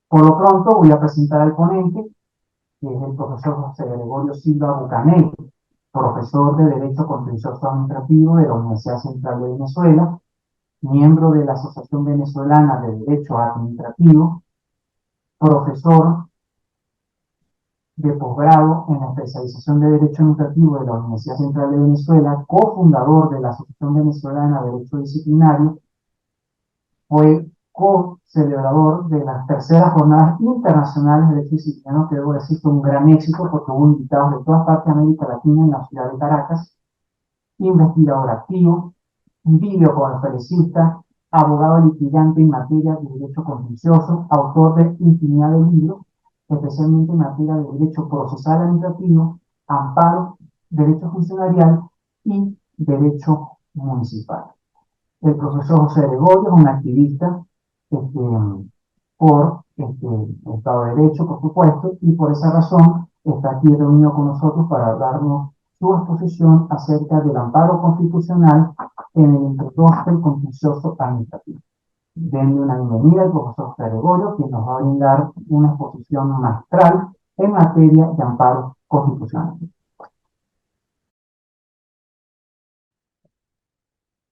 Por lo pronto voy a presentar al ponente, que es el profesor José Gregorio Silva Bucanel, profesor de Derecho Contencioso Administrativo de la Universidad Central de Venezuela, miembro de la Asociación Venezolana de Derecho Administrativo, profesor de posgrado en la especialización de Derecho Administrativo de la Universidad Central de Venezuela, cofundador de la Asociación Venezolana de Derecho Disciplinario, fue co-celebrador de las terceras jornadas internacionales de derecho disciplinario, que debo decir fue un gran éxito porque hubo invitados de todas partes de América Latina en la ciudad de Caracas, investigador activo, videoconferencista, abogado litigante en materia de derecho contencioso, autor de infinidad de libros, especialmente en materia de derecho procesal administrativo, amparo, derecho funcionarial y derecho municipal. El profesor José Gregorio es un activista este, por el Estado de Derecho, por supuesto, y por esa razón está aquí reunido con nosotros para darnos su exposición acerca del amparo constitucional en el interrogante contencioso administrativo. Denle una bienvenida al profesor José Gregorio, quien nos va a brindar una exposición magistral en materia de amparo constitucional.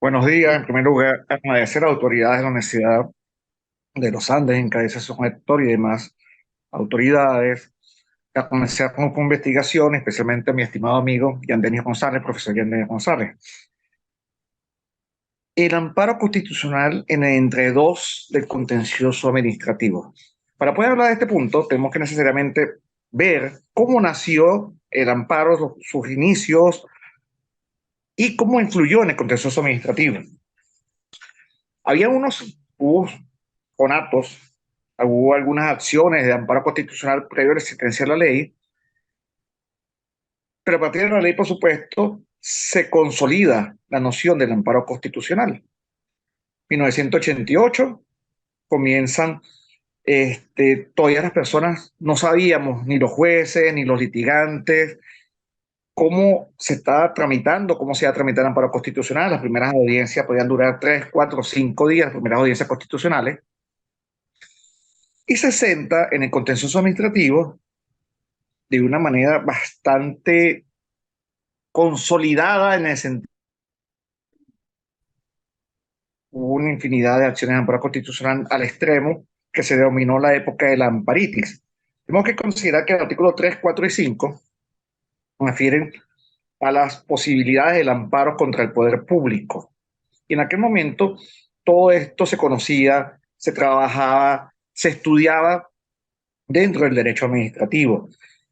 Buenos días. En primer lugar, agradecer a autoridades de la Universidad de los Andes, en cabeza de su rector y demás autoridades, a la Universidad con Investigación, especialmente a mi estimado amigo Yandenis González, profesor Yandenis González. El amparo constitucional en el entre dos del contencioso administrativo. Para poder hablar de este punto, tenemos que necesariamente ver cómo nació el amparo, sus inicios y cómo influyó en el contencioso administrativo. Hubo conatos, hubo algunas acciones de amparo constitucional previo a la existencia de la ley, pero a partir de la ley, por supuesto, se consolida la noción del amparo constitucional. En 1988 comienzan, todavía las personas no sabíamos, ni los jueces, ni los litigantes, cómo se estaba tramitando, cómo se iba a tramitar el amparo constitucional. Las primeras audiencias podían durar 3, 4, 5 días, las primeras audiencias constitucionales, y se senta en el contencioso administrativo de una manera bastante consolidada en el sentido. Hubo una infinidad de acciones de amparo constitucional al extremo que se denominó la época de la amparitis. Tenemos que considerar que el artículo 3, 4 y 5 refieren a las posibilidades del amparo contra el poder público. Y en aquel momento todo esto se conocía, se trabajaba, se estudiaba dentro del derecho administrativo.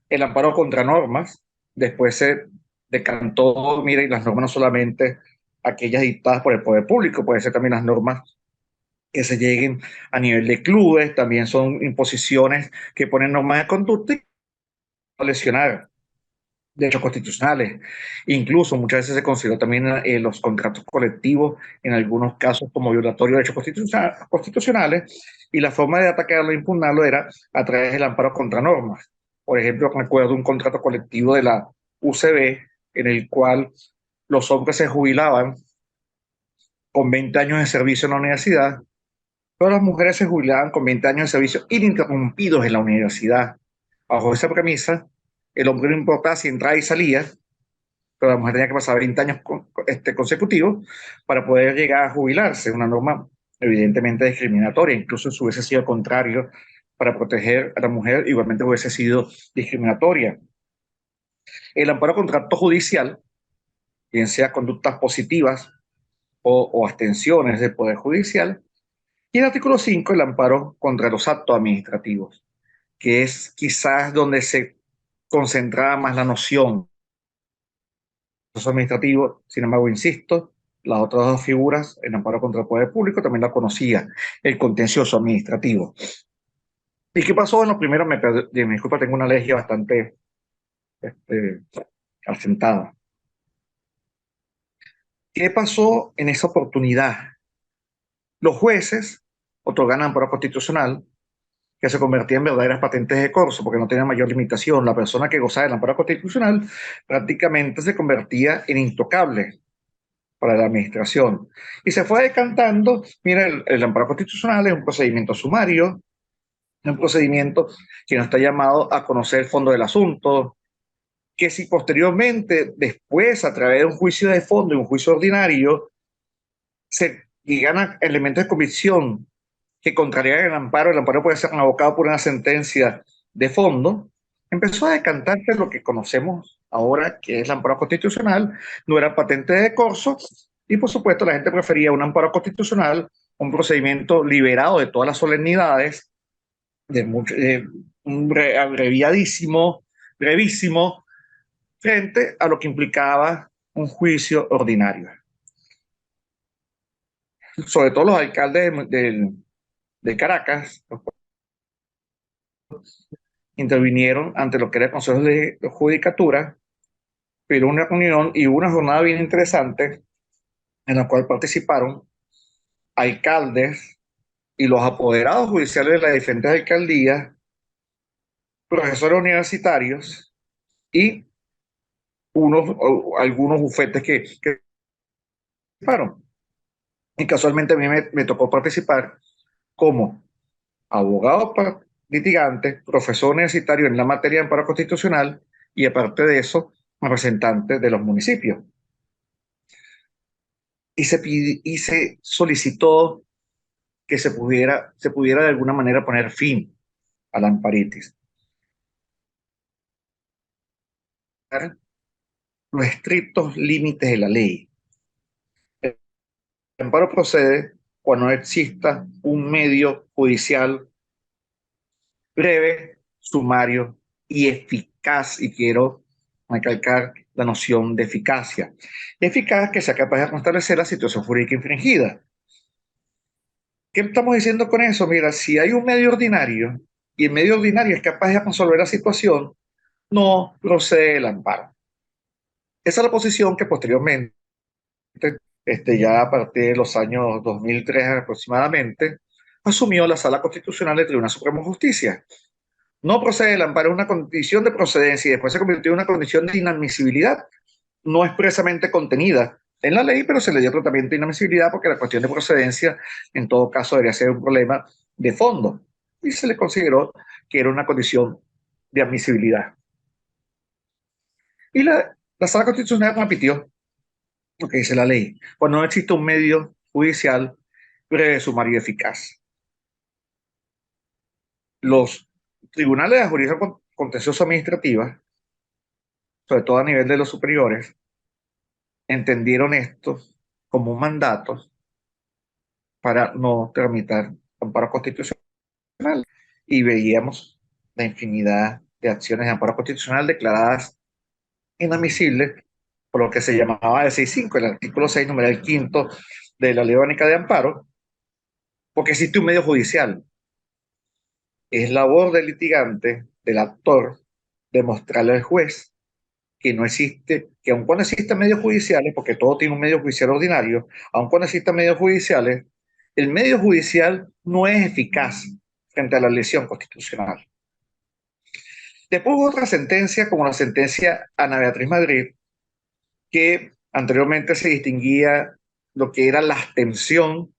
El amparo contra normas, después se decantó, miren, las normas no solamente aquellas dictadas por el poder público, puede ser también las normas que se lleguen a nivel de clubes, también son imposiciones que ponen normas de conducta y lesionar derechos constitucionales. Incluso muchas veces se consideró también los contratos colectivos, en algunos casos como violatorio de derechos constitucionales, y la forma de atacarlo e impugnarlo era a través del amparo contra normas. Por ejemplo, recuerdo un contrato colectivo de la UCB en el cual los hombres se jubilaban con 20 años de servicio en la universidad, pero las mujeres se jubilaban con 20 años de servicio ininterrumpidos en la universidad. Bajo esa premisa, el hombre no importaba si entraba y salía, pero la mujer tenía que pasar 20 años consecutivos para poder llegar a jubilarse, una norma evidentemente discriminatoria, incluso si hubiese sido contrario para proteger a la mujer, igualmente hubiese sido discriminatoria. El amparo contra acto judicial, bien sea conductas positivas o abstenciones del Poder Judicial, y el artículo 5, el amparo contra los actos administrativos, que es quizás donde se concentraba más la noción administrativo. Sin embargo, insisto, las otras dos figuras, el amparo contra el poder público, también la conocía, el contencioso administrativo. ¿Y qué pasó en los primeros? Me disculpa, tengo una alergia bastante este, asentada. ¿Qué pasó en esa oportunidad? Los jueces otorgaban amparo constitucional que se convertía en verdaderas patentes de corso, porque no tenía mayor limitación. La persona que gozaba del amparo constitucional prácticamente se convertía en intocable para la administración. Y se fue decantando, mira, el amparo constitucional es un procedimiento sumario, un procedimiento que no está llamado a conocer el fondo del asunto, que si posteriormente, después, a través de un juicio de fondo y un juicio ordinario, se llegan a elementos de convicción que contrarían el amparo puede ser abocado por una sentencia de fondo, empezó a decantarse lo que conocemos ahora, que es el amparo constitucional, no era patente de corso, y por supuesto la gente prefería un amparo constitucional, un procedimiento liberado de todas las solemnidades, un abreviadísimo, brevísimo, frente a lo que implicaba un juicio ordinario. Sobre todo los alcaldes de Caracas intervinieron ante lo que era el Consejo de Judicatura, pero una reunión y una jornada bien interesante en la cual participaron alcaldes y los apoderados judiciales de las diferentes alcaldías, profesores universitarios y algunos bufetes que participaron. Y casualmente a mí me tocó participar como abogado litigante, profesor universitario en la materia de amparo constitucional y aparte de eso, representante de los municipios. Y se solicitó que se pudiera de alguna manera poner fin a la amparitis. Los estrictos límites de la ley. El amparo procede cuando exista un medio judicial breve, sumario y eficaz, y quiero recalcar la noción de eficacia. Eficaz que sea capaz de establecer la situación jurídica infringida. ¿Qué estamos diciendo con eso? Mira, si hay un medio ordinario y el medio ordinario es capaz de resolver la situación, no procede el amparo. Esa es la posición que posteriormente, ya a partir de los años 2003 aproximadamente, asumió la Sala Constitucional del Tribunal Supremo de Justicia. No procede el amparo, es una condición de procedencia y después se convirtió en una condición de inadmisibilidad, no expresamente contenida en la ley, pero se le dio tratamiento de inadmisibilidad porque la cuestión de procedencia en todo caso debería ser un problema de fondo y se le consideró que era una condición de admisibilidad. Y la Sala Constitucional repitió lo que dice la ley, cuando no existe un medio judicial breve, sumario y eficaz. Los tribunales de jurisdicción contencioso administrativa, sobre todo a nivel de los superiores, entendieron esto como un mandato para no tramitar amparo constitucional y veíamos la infinidad de acciones de amparo constitucional declaradas inadmisibles por lo que se llamaba el 6.5, el artículo 6, numeral 5 de la Ley Orgánica de Amparo, porque existe un medio judicial. Es labor del litigante, del actor, demostrarle al juez que no existe, que aun cuando existan medios judiciales, porque todo tiene un medio judicial ordinario, aun cuando existan medios judiciales, el medio judicial no es eficaz frente a la lesión constitucional. Después hubo otra sentencia, como la sentencia Ana Beatriz Madrid, que anteriormente se distinguía lo que era la abstención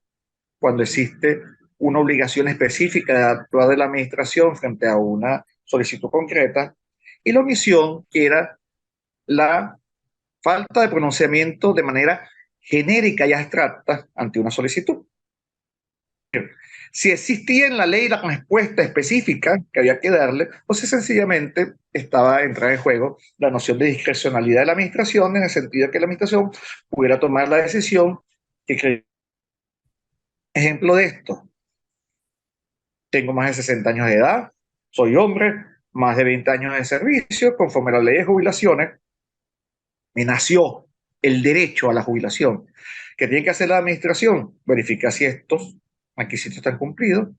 cuando existe una obligación específica de actuar de la administración frente a una solicitud concreta, y la omisión, que era la falta de pronunciamiento de manera genérica y abstracta ante una solicitud. Si existía en la ley la respuesta específica que había que darle, o si sencillamente estaba a entrar en juego la noción de discrecionalidad de la administración, en el sentido de que la administración pudiera tomar la decisión que. Ejemplo de esto: tengo más de 60 años de edad, soy hombre, más de 20 años de servicio, conforme a la ley de jubilaciones, me nació el derecho a la jubilación. ¿Qué tiene que hacer la administración? Verificar si estos requisitos están cumplidos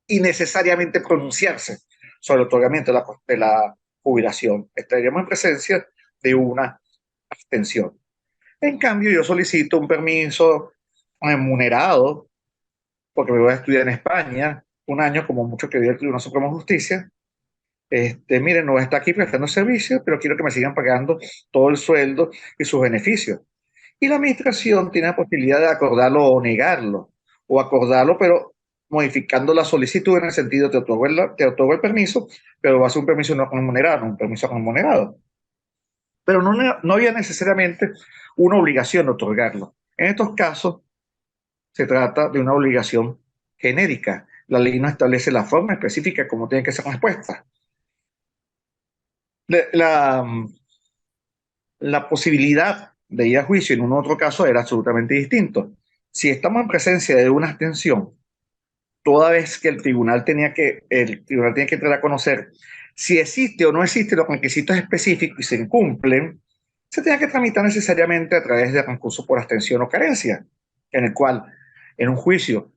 y necesariamente pronunciarse sobre el otorgamiento de la jubilación. Estaríamos en presencia de una abstención. En cambio, yo solicito un permiso remunerado porque me voy a estudiar en España un año, como mucho que dio el Tribunal Supremo de Justicia. Miren, no voy a estar aquí prestando servicios, pero quiero que me sigan pagando todo el sueldo y sus beneficios. Y la administración tiene la posibilidad de acordarlo o negarlo, o acordarlo, pero modificando la solicitud en el sentido te otorgo el permiso, pero va a ser un permiso no remunerado, un permiso remunerado. Pero no había necesariamente una obligación de otorgarlo. En estos casos se trata de una obligación genérica. La ley no establece la forma específica como tiene que ser respuesta. La, la posibilidad de ir a juicio en un otro caso era absolutamente distinto. Si estamos en presencia de una abstención, toda vez que el tribunal tenía que entrar a conocer si existe o no existe los requisitos específicos y se incumplen, se tenía que tramitar necesariamente a través de recurso por abstención o carencia, en el cual, en un juicio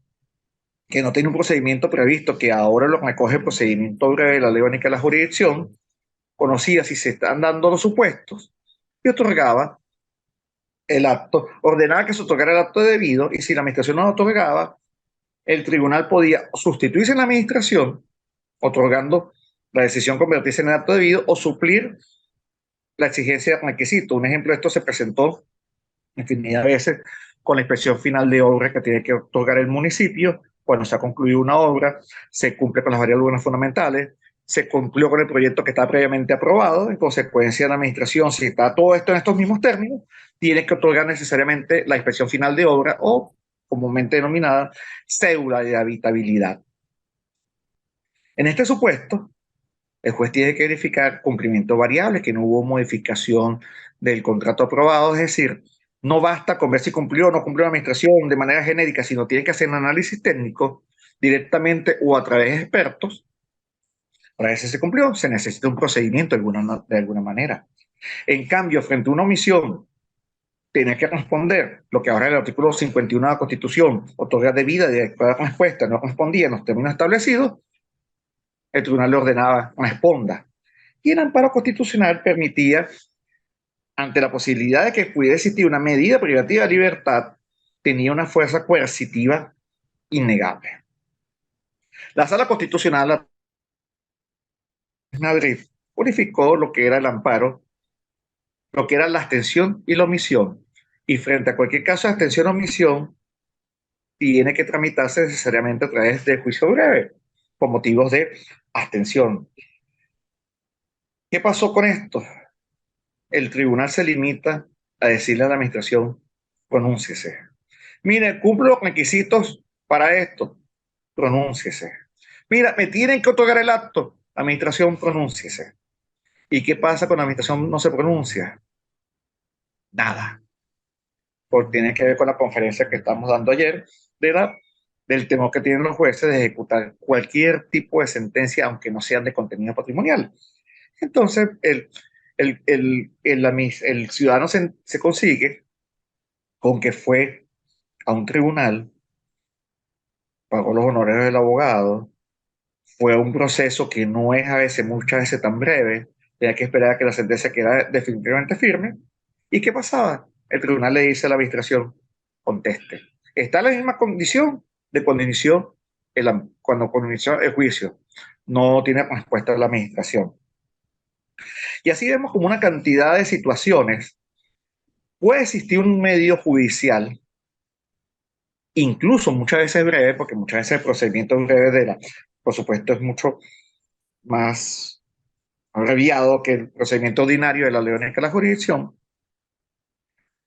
que no tiene un procedimiento previsto, que ahora lo recoge el procedimiento breve de la ley orgánica de la jurisdicción, conocía si se están dando los supuestos y otorgaba el acto, ordenaba que se otorgara el acto debido, y si la administración no lo otorgaba, el tribunal podía sustituirse en la administración, otorgando la decisión convertirse en el acto debido o suplir la exigencia de requisito. Un ejemplo de esto se presentó infinidad de veces con la inspección final de obra que tiene que otorgar el municipio. Cuando se ha concluido una obra, se cumple con las variables fundamentales, se cumplió con el proyecto que está previamente aprobado. En consecuencia, la administración, si está todo esto en estos mismos términos, tiene que otorgar necesariamente la inspección final de obra, o comúnmente denominada cédula de habitabilidad. En este supuesto, el juez tiene que verificar cumplimiento variable, que no hubo modificación del contrato aprobado, es decir, no basta con ver si cumplió o no cumplió la administración de manera genérica, sino tiene que hacer un análisis técnico directamente o a través de expertos. Para ver si se cumplió, se necesita un procedimiento de alguna manera. En cambio, frente a una omisión, tiene que responder lo que ahora el artículo 51 de la Constitución otorga debida y adecuada respuesta, no respondía en los términos establecidos, el tribunal le ordenaba responda. Y el amparo constitucional permitía, ante la posibilidad de que pudiera existir una medida privativa de libertad, tenía una fuerza coercitiva innegable. La Sala Constitucional de Madrid unificó lo que era el amparo, lo que era la abstención y la omisión. Y frente a cualquier caso de abstención o omisión, tiene que tramitarse necesariamente a través de juicio breve, por motivos de abstención. ¿Qué pasó con esto? El tribunal se limita a decirle a la administración, pronúnciese. Mire, cumplo los requisitos para esto, pronúnciese. Mira, me tienen que otorgar el acto, administración, pronúnciese. ¿Y qué pasa cuando la administración no se pronuncia? Nada, porque tiene que ver con la conferencia que estamos dando ayer del temor que tienen los jueces de ejecutar cualquier tipo de sentencia, aunque no sean de contenido patrimonial. Entonces, el ciudadano se consigue con que fue a un tribunal, pagó los honores del abogado, fue un proceso que no es a veces, muchas veces tan breve, tenía que esperar a que la sentencia quedara definitivamente firme. ¿Y qué pasaba? El tribunal le dice a la administración, conteste. Está en la misma condición de cuando inició el juicio. No tiene respuesta de la administración. Y así vemos como una cantidad de situaciones. Puede existir un medio judicial, incluso muchas veces breve, porque muchas veces el procedimiento breve por supuesto, es mucho más abreviado que el procedimiento ordinario de la ley orgánica de la jurisdicción,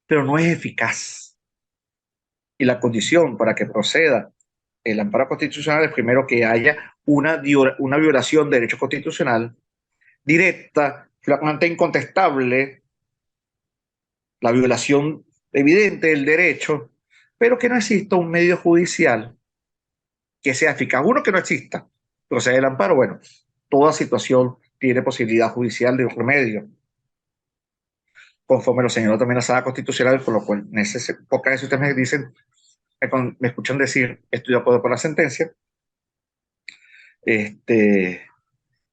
pero no es eficaz. Y la condición para que proceda el amparo constitucional es primero que haya una violación de derecho constitucional directa, flagrante, incontestable, la violación evidente del derecho, pero que no exista un medio judicial que sea eficaz. Uno, que no exista. Procede el amparo, bueno, toda situación tiene posibilidad judicial de un remedio, conforme lo señaló también la Sala Constitucional, por lo cual, pocas veces ustedes me dicen, me escuchan decir, estoy de acuerdo con la sentencia.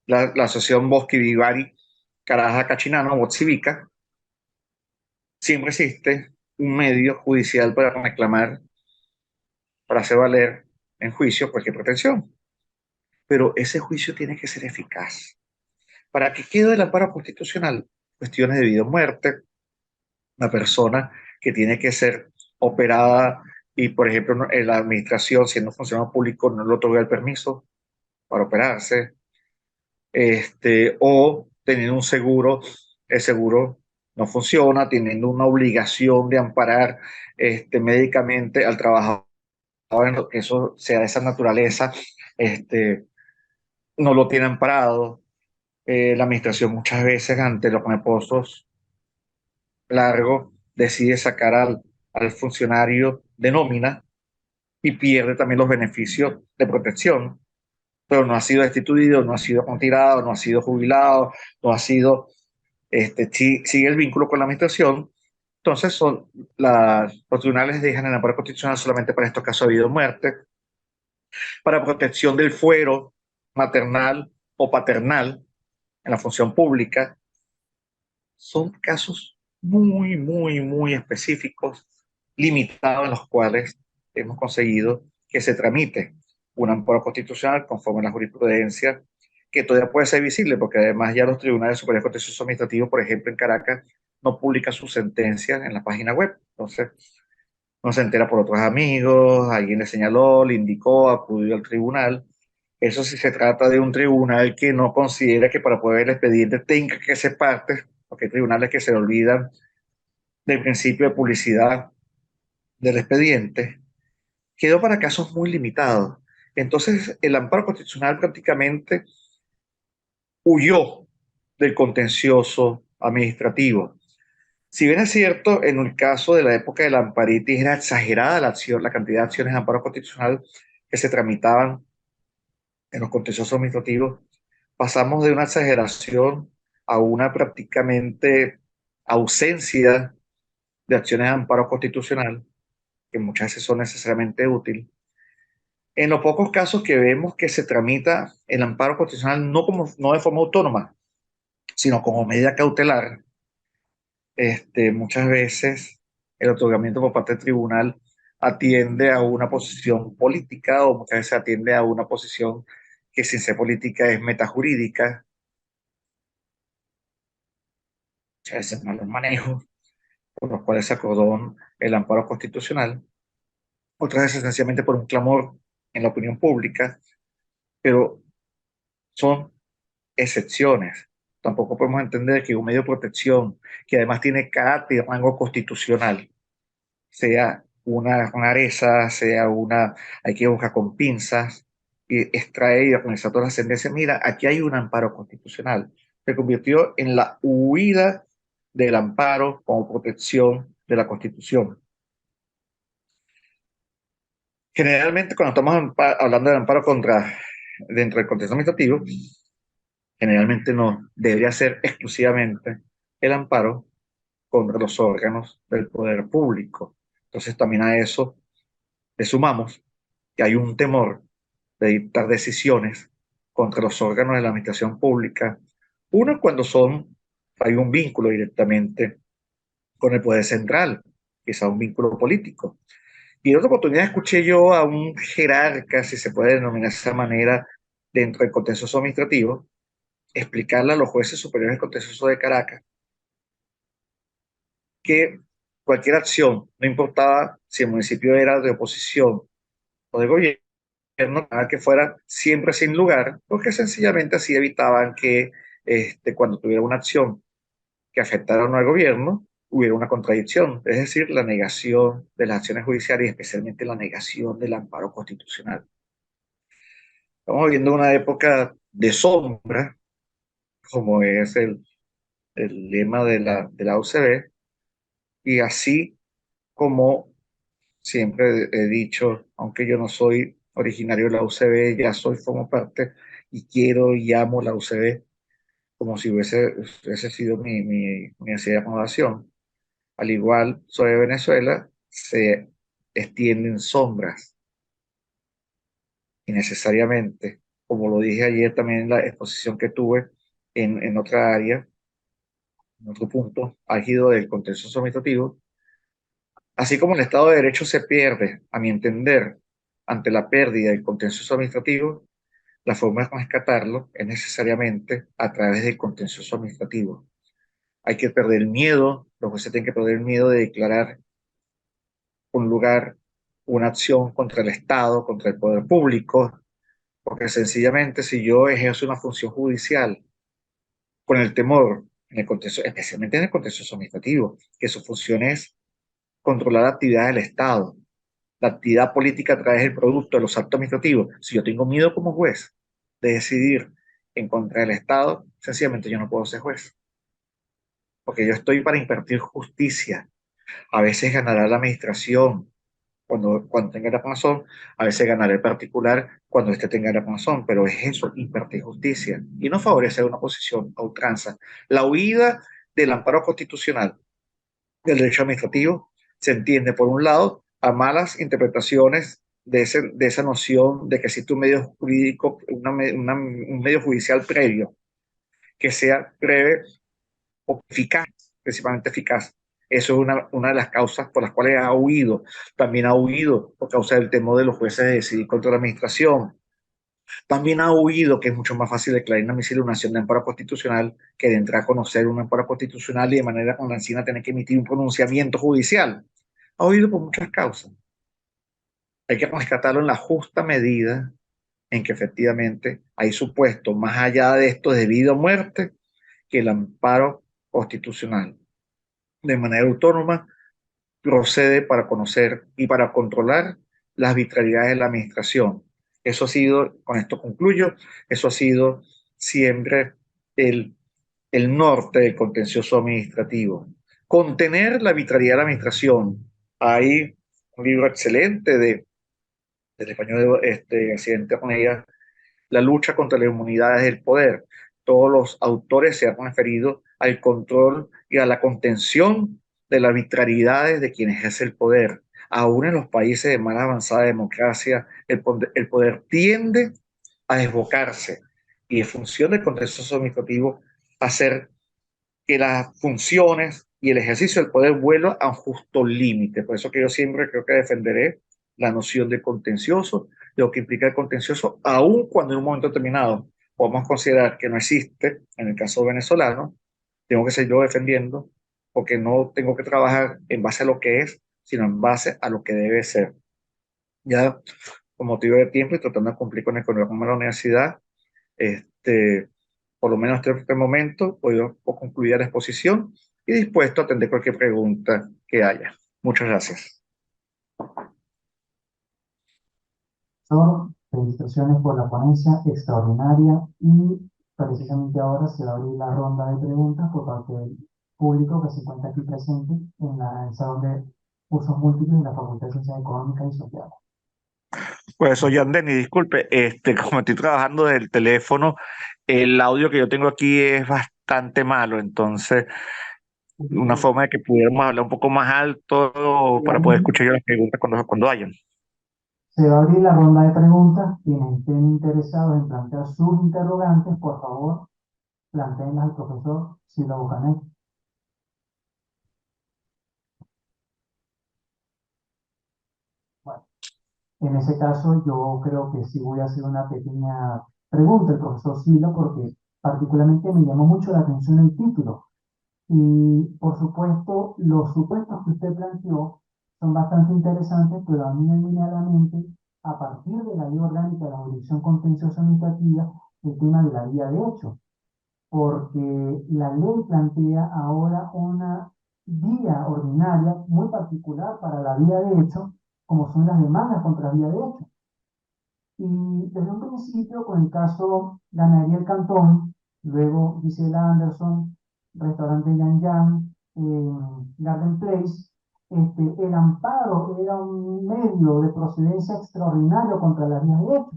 La Asociación Bosque Vivari Caraja Cachinano, Botsivica, siempre existe un medio judicial para reclamar, para hacer valer en juicio cualquier pretensión. Pero ese juicio tiene que ser eficaz. Para que quede el amparo constitucional, cuestiones de vida o muerte, una persona que tiene que ser operada y, por ejemplo, en la administración, siendo funcionario público, no le otorga el permiso para operarse, o teniendo un seguro, el seguro no funciona, teniendo una obligación de amparar médicamente al trabajador, en lo que eso sea de esa naturaleza, este, no lo tiene amparado. La administración muchas veces ante los reposos largos decide sacar al funcionario de nómina y pierde también los beneficios de protección, pero no ha sido destituido, no ha sido retirado, no ha sido jubilado, no ha sido, sigue el vínculo con la administración. Entonces los tribunales dejan el amparo constitucional solamente para estos casos de vida o muerte, para protección del fuero maternal o paternal en la función pública. Son casos muy, muy, muy específicos, limitados, en los cuales hemos conseguido que se tramite un amparo constitucional conforme a la jurisprudencia, que todavía puede ser visible, porque además ya los tribunales superiores contencioso administrativos, por ejemplo, en Caracas, no publican sus sentencias en la página web. Entonces, no se entera por otros amigos, alguien le señaló, le indicó, acudió al tribunal. Eso si se trata de un tribunal que no considera que para poder el expediente tenga que ser parte, porque hay tribunales que se olvidan del principio de publicidad del expediente, quedó para casos muy limitados. Entonces, el amparo constitucional prácticamente huyó del contencioso administrativo. Si bien es cierto, en el caso de la época de la amparitis era exagerada la cantidad de acciones de amparo constitucional que se tramitaban en los contenciosos administrativos, pasamos de una exageración a una prácticamente ausencia de acciones de amparo constitucional, que muchas veces son necesariamente útiles. En los pocos casos que vemos que se tramita el amparo constitucional no de forma autónoma, sino como medida cautelar, muchas veces el otorgamiento por parte del tribunal atiende a una posición política, o muchas veces atiende a una posición que sin ser política es metajurídica, muchas veces malos manejos, por los cuales se acordó el amparo constitucional, otras veces sencillamente por un clamor en la opinión pública, pero son excepciones. Tampoco podemos entender que un medio de protección que además tiene carácter y rango constitucional, sea una rareza, sea una, hay que buscar con pinzas y extraer y organizar todas las sentencias. Mira, aquí hay un amparo constitucional. Se convirtió en la huida del amparo como protección de la Constitución. Generalmente, cuando estamos hablando del amparo dentro del contexto administrativo, generalmente no, debería ser exclusivamente el amparo contra los órganos del poder público. Entonces, también a eso le sumamos que hay un temor de dictar decisiones contra los órganos de la administración pública. Uno, cuando hay un vínculo directamente con el poder central, quizá un vínculo político. Y en otra oportunidad escuché yo a un jerarca, si se puede denominar de esa manera, dentro del contexto administrativo, explicarle a los jueces superiores del contencioso de Caracas que cualquier acción, no importaba si el municipio era de oposición o de gobierno, que fuera siempre sin lugar, porque sencillamente así evitaban que cuando tuviera una acción que afectara o no al gobierno, hubiera una contradicción, es decir, la negación de las acciones judiciales y especialmente la negación del amparo constitucional. Estamos viviendo una época de sombra, como es el lema de la UCB, y así como siempre he dicho, aunque yo no soy originario de la UCB, ya formo parte y quiero y amo la UCB como si hubiese sido mi universidad de renovación. Al igual soy de Venezuela, se extienden sombras innecesariamente, como lo dije ayer también en la exposición que tuve en otra área, en otro punto álgido del contexto administrativo. Así como el Estado de Derecho se pierde, a mi entender, ante la pérdida del contencioso administrativo, la forma de rescatarlo es necesariamente a través del contencioso administrativo. Hay que perder el miedo, los jueces tienen que perder el miedo de declarar un lugar, una acción contra el Estado, contra el poder público, porque sencillamente si yo ejerzo una función judicial con el temor, en el contexto, especialmente en el contexto administrativo, que su función es controlar la actividad del Estado, la actividad política a través del producto de los actos administrativos, si yo tengo miedo como juez de decidir en contra del Estado, sencillamente yo no puedo ser juez, porque yo estoy para impartir justicia. A veces ganará la administración cuando tenga la razón, a veces ganará el particular cuando éste tenga la razón, pero es eso, impartir justicia y no favorecer una posición a ultranza. La huida del amparo constitucional del derecho administrativo se entiende, por un lado, a malas interpretaciones de esa noción de que existe un medio jurídico, un medio judicial previo, que sea breve o eficaz, principalmente eficaz. Eso es una de las causas por las cuales ha huido. También ha huido por causa del temor de los jueces de decidir contra la administración. También ha huido que es mucho más fácil declarar inadmisible una acción de amparo constitucional que de entrar a conocer un amparo constitucional y de manera convencida tener que emitir un pronunciamiento judicial. Ha huido por muchas causas. Hay que rescatarlo en la justa medida en que efectivamente hay supuestos, más allá de esto de vida o muerte, que el amparo constitucional de manera autónoma procede para conocer y para controlar las arbitrariedades de la administración. Eso ha sido, con esto concluyo, eso ha sido siempre el, el norte del contencioso administrativo. Contener la arbitrariedad de la administración. Hay un libro excelente del español Accidente Cornelia, La lucha contra las inmunidades del poder. Todos los autores se han referido al control y a la contención de las arbitrariedades de quien ejerce el poder. Aún en los países de más avanzada democracia, el poder tiende a desbocarse y en función del contexto administrativo hacer que las funciones y el ejercicio del poder vuelvan a un justo límite. Por eso que yo siempre creo que defenderé la noción de contencioso, de lo que implica el contencioso, aun cuando en un momento determinado podemos considerar que no existe, en el caso venezolano, tengo que seguirlo defendiendo, porque no tengo que trabajar en base a lo que es, sino en base a lo que debe ser. Ya, con motivo de tiempo y tratando de cumplir con el cronograma de la universidad, este, por lo menos hasta este momento, puedo concluir la exposición y dispuesto a atender cualquier pregunta que haya. Muchas gracias. Felicitaciones por la ponencia extraordinaria y precisamente ahora se va a abrir la ronda de preguntas por parte del público que se encuentra aquí presente en el salón de cursos múltiples de la Facultad de Ciencias Económicas y Sociales. Pues soy Andeni, disculpe, como estoy trabajando del teléfono, el audio que yo tengo aquí es bastante malo, entonces una forma de que pudiéramos hablar un poco más alto para poder escuchar yo las preguntas cuando hayan. Se va a abrir la ronda de preguntas. Quienes estén interesados en plantear sus interrogantes, por favor, planteenlas al profesor Silvio Bucanet. Bueno, en ese caso, yo creo que sí voy a hacer una pequeña pregunta al profesor Silvio, porque particularmente me llamó mucho la atención el título. Y por supuesto, los supuestos que usted planteó son bastante interesantes, pero a mí me viene a la mente, a partir de la ley orgánica de la jurisdicción contenciosa administrativa, el tema de la vía de hecho, porque la ley plantea ahora una vía ordinaria muy particular para la vía de hecho, como son las demandas contra vía de hecho. Y desde un principio, con el caso ganaría el Cantón, luego Gisela Anderson, restaurante Yan Yan, Garden Place, el amparo era un medio de procedencia extraordinario contra las vías de hecho.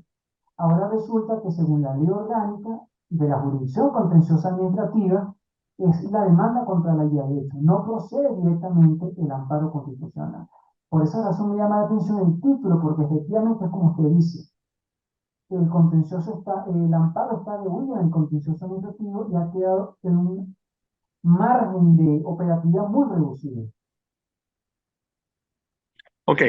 Ahora resulta que según la ley orgánica de la jurisdicción contenciosa administrativa, es la demanda contra la vía de hecho, no procede directamente el amparo constitucional. Por esa razón me llama la atención el título, porque efectivamente es como usted dice, el amparo está de huida en el contencioso administrativo y ha quedado en un margen de operatividad muy reducido. Ok,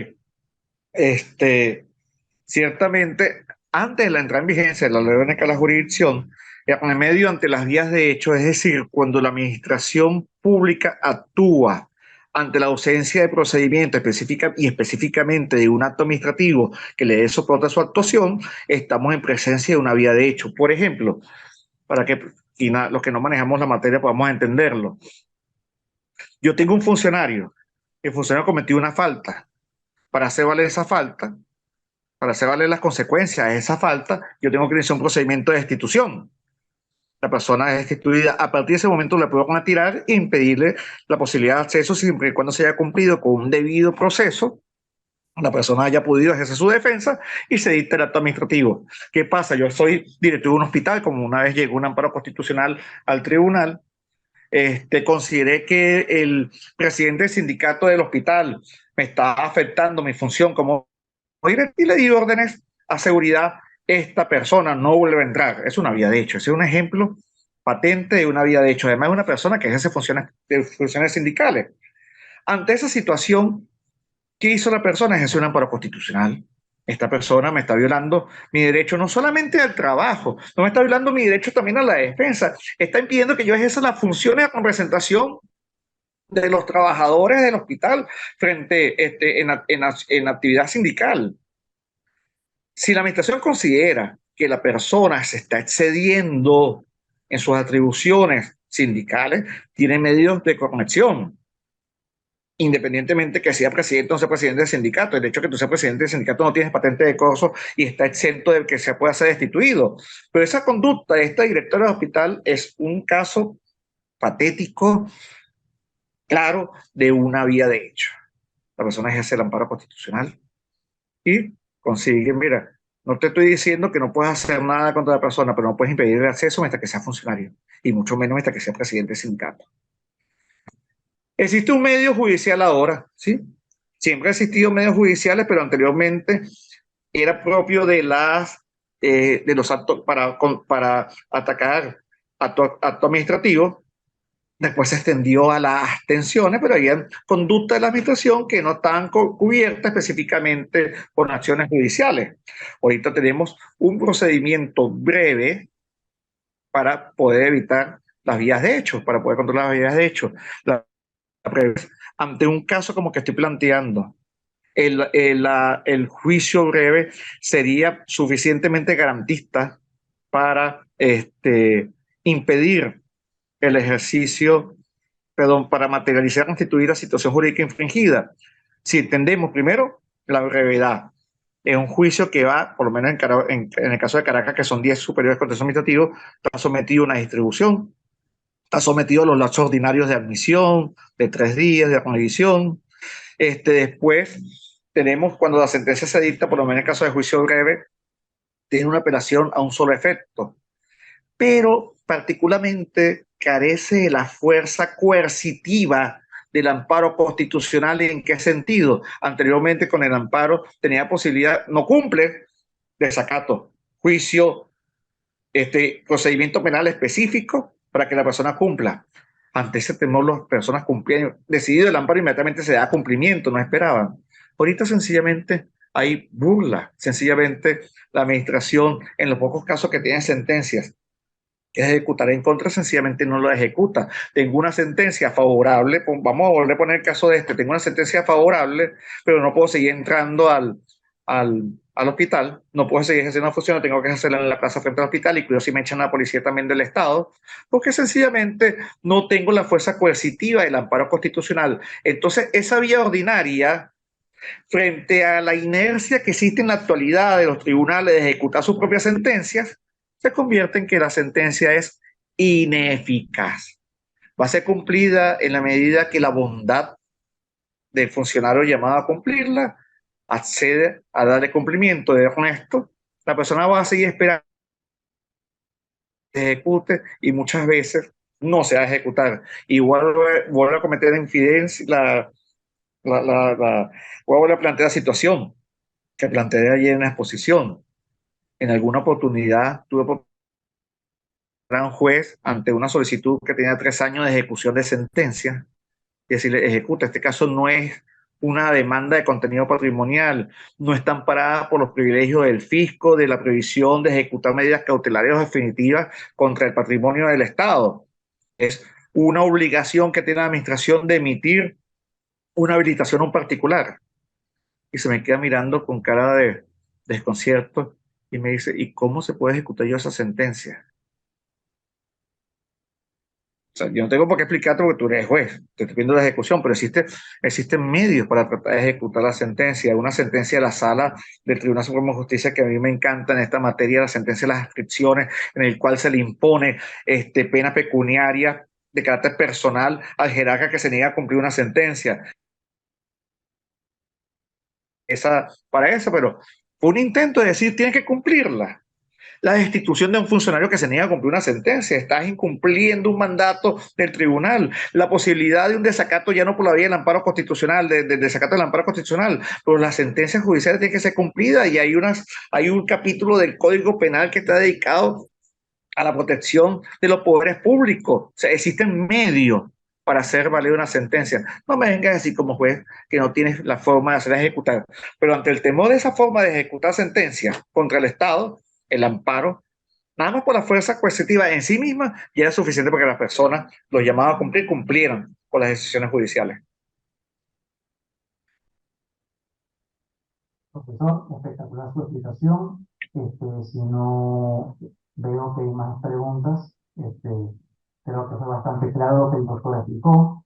ciertamente, antes de la entrada en vigencia de la ley orgánica de la jurisdicción, el medio ante las vías de hecho, es decir, cuando la administración pública actúa ante la ausencia de procedimiento específica y específicamente de un acto administrativo que le dé soporte a su actuación, estamos en presencia de una vía de hecho. Por ejemplo, para que los que no manejamos la materia podamos entenderlo. Yo tengo un funcionario, el funcionario cometió una falta. Para hacer valer esa falta, para hacer valer las consecuencias de esa falta, yo tengo que iniciar un procedimiento de destitución. La persona es destituida. A partir de ese momento le puedo retirar e impedirle la posibilidad de acceso siempre y cuando se haya cumplido con un debido proceso, la persona haya podido ejercer su defensa y se dicta el acto administrativo. ¿Qué pasa? Yo soy director de un hospital, como una vez llegó un amparo constitucional al tribunal, consideré que el presidente del sindicato del hospital me está afectando mi función como director y le di órdenes a seguridad. Esta persona no vuelve a entrar. Es una vía de hecho. Ese es un ejemplo patente de una vía de hecho. Además, es una persona que ejerce funciones sindicales. Ante esa situación, ¿qué hizo la persona? Ejerció un amparo constitucional. Esta persona me está violando mi derecho no solamente al trabajo, no me está violando mi derecho también a la defensa. Está impidiendo que yo ejerza las funciones de representación de los trabajadores del hospital frente en actividad sindical. Si la administración considera que la persona se está excediendo en sus atribuciones sindicales, tiene medios de corrección, independientemente que sea presidente o no sea presidente del sindicato. El hecho de que tú seas presidente del sindicato no tienes patente de corso y está exento de que se pueda ser destituido. Pero esa conducta de esta directora del hospital es un caso patético, claro, de una vía de hecho. La persona ejerce el amparo constitucional y consigue, mira, no te estoy diciendo que no puedes hacer nada contra la persona, pero no puedes impedir el acceso mientras que sea funcionario y mucho menos mientras que sea presidente del sindicato. Existe un medio judicial ahora, ¿sí? Siempre ha existido medios judiciales, pero anteriormente era propio de los actos para atacar acto administrativo. Después se extendió a las abstenciones, pero había conductas de la administración que no estaban cubiertas específicamente por acciones judiciales. Ahorita tenemos un procedimiento breve para poder evitar las vías de hecho, para poder controlar las vías de hecho. Ante un caso como que estoy planteando, el juicio breve sería suficientemente garantista para impedir el ejercicio, perdón, para materializar, constituir la situación jurídica infringida. Si entendemos primero la brevedad, es un juicio que va, por lo menos en el caso de Caracas, que son 10 superiores contencioso administrativo, está sometido a una distribución, está sometido a los lapsos ordinarios de admisión, de 3 días, de revisión. Después tenemos, cuando la sentencia se dicta, por lo menos en el caso de juicio breve, tiene una apelación a un solo efecto, pero particularmente carece de la fuerza coercitiva del amparo constitucional. ¿En qué sentido? Anteriormente con el amparo tenía posibilidad, no cumple, desacato, juicio, procedimiento penal específico para que la persona cumpla. Ante ese temor, las personas cumplían, decidido el amparo, inmediatamente se da cumplimiento, no esperaban. Ahorita sencillamente hay burla, sencillamente la administración, en los pocos casos que tienen sentencias que ejecutar en contra, sencillamente no lo ejecuta. Tengo una sentencia favorable, vamos a volver a poner el caso de tengo una sentencia favorable, pero no puedo seguir entrando al hospital, no puedo seguir ejerciendo una función, tengo que hacerla en la plaza frente al hospital, y cuidado si me echan a la policía también del Estado, porque sencillamente no tengo la fuerza coercitiva del amparo constitucional. Entonces, esa vía ordinaria, frente a la inercia que existe en la actualidad de los tribunales de ejecutar sus propias sentencias, se convierte en que la sentencia es ineficaz. Va a ser cumplida en la medida que la bondad del funcionario llamado a cumplirla accede a darle cumplimiento de honesto. La persona va a seguir esperando que se ejecute y muchas veces no se va a ejecutar. Y vuelve a cometer infidencia, vuelve a plantear la situación que planteé ayer en la exposición. En alguna oportunidad tuve por un juez ante una solicitud que tenía 3 años de ejecución de sentencia y decirle, ejecuta. Este caso no es una demanda de contenido patrimonial, no está amparada por los privilegios del fisco, de la previsión de ejecutar medidas cautelares definitivas contra el patrimonio del Estado. Es una obligación que tiene la administración de emitir una habilitación a un particular. Y se me queda mirando con cara de desconcierto y me dice, ¿y cómo se puede ejecutar yo esa sentencia? O sea, yo no tengo por qué explicarte porque tú eres juez, te estoy pidiendo la ejecución, pero existen medios para tratar de ejecutar la sentencia. Una sentencia de la sala del Tribunal Supremo de Justicia que a mí me encanta en esta materia, la sentencia de las adscripciones, en el cual se le impone pena pecuniaria de carácter personal al jerarca que se niega a cumplir una sentencia. Para eso, pero fue un intento de decir, tienes que cumplirla. La destitución de un funcionario que se niega a cumplir una sentencia, estás incumpliendo un mandato del tribunal, la posibilidad de un desacato ya no por la vía del amparo constitucional, del desacato del amparo constitucional, pero las sentencias judiciales tienen que ser cumplidas y hay un capítulo del Código Penal que está dedicado a la protección de los poderes públicos. O sea, existen medios para hacer valer una sentencia. No me vengas a decir como juez que no tienes la forma de hacerla ejecutar, pero ante el temor de esa forma de ejecutar sentencias contra el Estado, el amparo, nada más por la fuerza coercitiva en sí misma, ya era suficiente para que las personas, los llamados a cumplir, cumplieran con las decisiones judiciales. Profesor, espectacular su explicación. Si no veo que hay más preguntas, creo que fue bastante claro lo que el doctor explicó.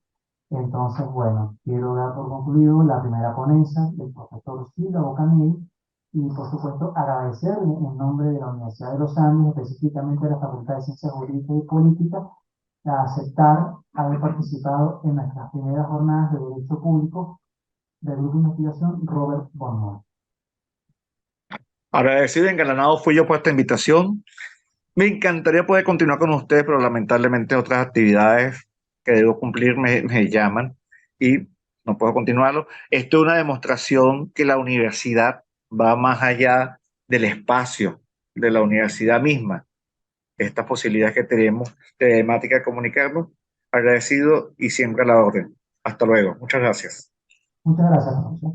Entonces, bueno, quiero dar por concluido la primera ponencia del profesor Silva Bocanelli y, por supuesto, agradecerle en nombre de la Universidad de los Andes, específicamente de la Facultad de Ciencias Jurídicas y Políticas, a aceptar haber participado en nuestras primeras jornadas de Derecho Público del Grupo de Investigación Robert Bonner. Agradecido y engalanado fui yo por esta invitación. Me encantaría poder continuar con ustedes, pero lamentablemente otras actividades que debo cumplir me llaman y no puedo continuarlo. Esto es una demostración que la universidad va más allá del espacio de la universidad misma. Estas posibilidades que tenemos de temática de comunicarnos, agradecido y siempre a la orden. Hasta luego. Muchas gracias. Muchas gracias, profesor.